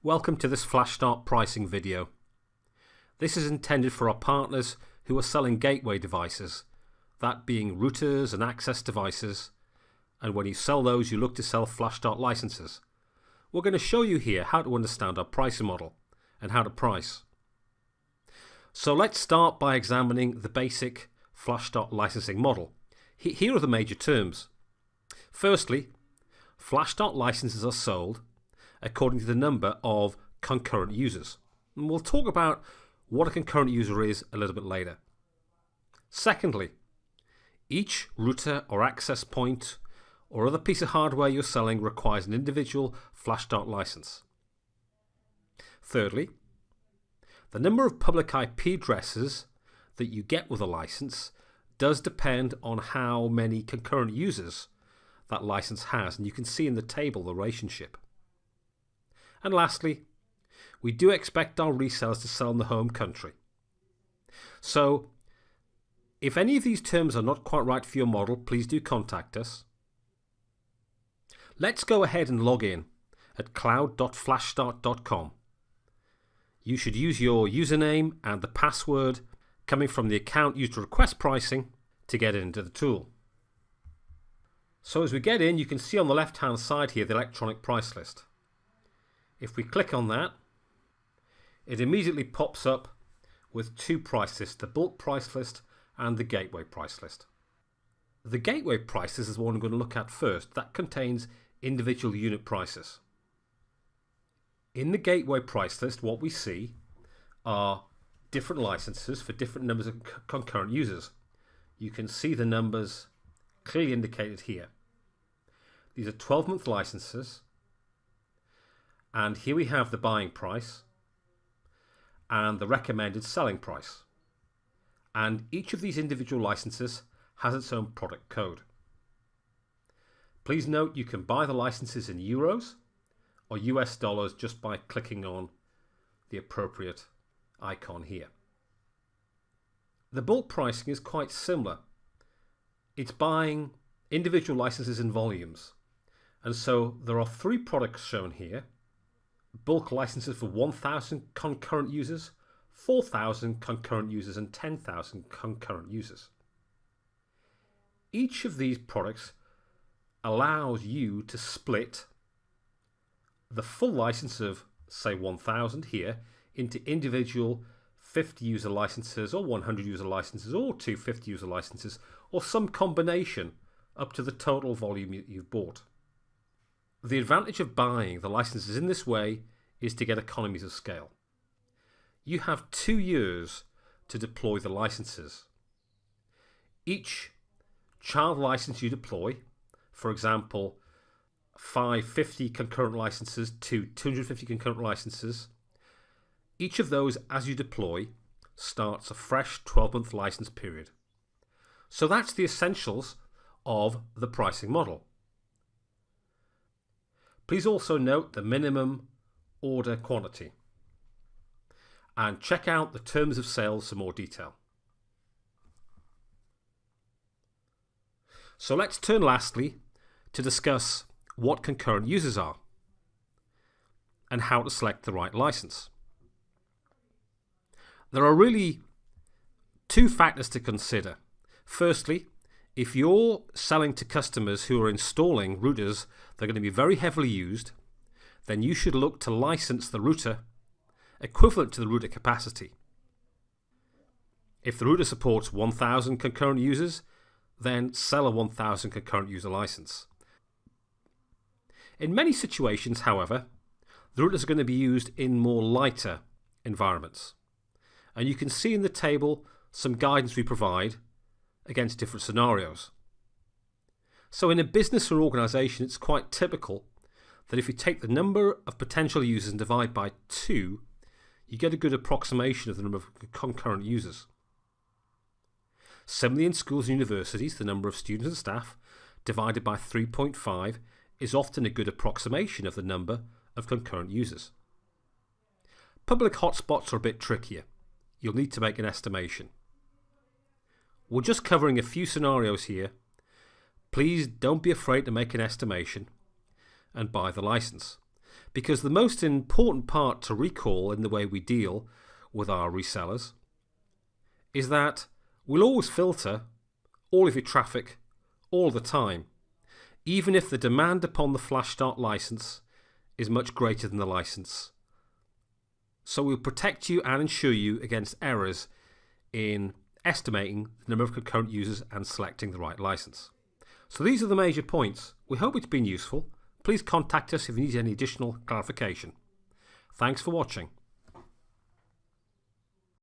Welcome to this flash start pricing video. This is intended for our partners who are selling gateway devices, that being routers and access devices, and when you sell those you look to sell flash start licenses. We're going to show you here how to understand our pricing model and how to price. So let's start by examining the basic flash start licensing model. Here are the major terms. Firstly, flash start licenses are sold according to the number of concurrent users. And we'll talk about what a concurrent user is a little bit later. Secondly, each router or access point or other piece of hardware you're selling requires an individual flash start license. Thirdly, the number of public IP addresses that you get with a license does depend on how many concurrent users that license has, and you can see in the table the relationship. And lastly, we do expect our resellers to sell in the home country. So, if any of these terms are not quite right for your model, please do contact us. Let's go ahead and log in at cloud.flashstart.com. You should use your username and the password coming from the account used to request pricing to get into the tool. So as we get in, you can see on the left hand side here the electronic price list. If we click on that, it immediately pops up with two price lists, the bulk price list and the gateway price list. The gateway price list is the one we're going to look at first. That contains individual unit prices. In the gateway price list, what we see are different licenses for different numbers of concurrent users. You can see the numbers clearly indicated here. These are 12-month licenses. And here we have the buying price and the recommended selling price. And each of these individual licenses has its own product code. Please note you can buy the licenses in euros or US dollars just by clicking on the appropriate icon here. The bulk pricing is quite similar. It's buying individual licenses in volumes. And so there are three products shown here. Bulk licenses for 1,000 concurrent users, 4,000 concurrent users and 10,000 concurrent users. Each of these products allows you to split the full license of, say, 1,000 here into individual 50 user licenses or 100 user licenses or 250 user licenses or some combination up to the total volume you've bought. The advantage of buying the licenses in this way is to get economies of scale. You have 2 years to deploy the licenses. Each child license you deploy, for example, 550 concurrent licenses to 250 concurrent licenses, each of those as you deploy starts a fresh 12-month license period. So that's the essentials of the pricing model. Please also note the minimum order quantity and check out the terms of sales for more detail. So let's turn lastly to discuss what concurrent users are and how to select the right license. There are really two factors to consider. Firstly, if you're selling to customers who are installing routers that are going to be very heavily used, then you should look to license the router equivalent to the router capacity. If the router supports 1,000 concurrent users, then sell a 1,000 concurrent user license. In many situations, however, the routers are going to be used in more lighter environments. And you can see in the table some guidance we provide against different scenarios. So in a business or organization, it's quite typical that if you take the number of potential users and divide by 2, you get a good approximation of the number of concurrent users. Similarly, in schools and universities, the number of students and staff divided by 3.5 is often a good approximation of the number of concurrent users. Public hotspots are a bit trickier. You'll need to make an estimation. We're just covering a few scenarios here. Please don't be afraid to make an estimation and buy the license. because the most important part to recall in the way we deal with our resellers is that we'll always filter all of your traffic all the time, even if the demand upon the flash start license is much greater than the license. So we'll protect you and ensure you against errors in estimating the number of concurrent users and selecting the right license. So these are the major points. We hope it's been useful. Please contact us if you need any additional clarification. Thanks for watching.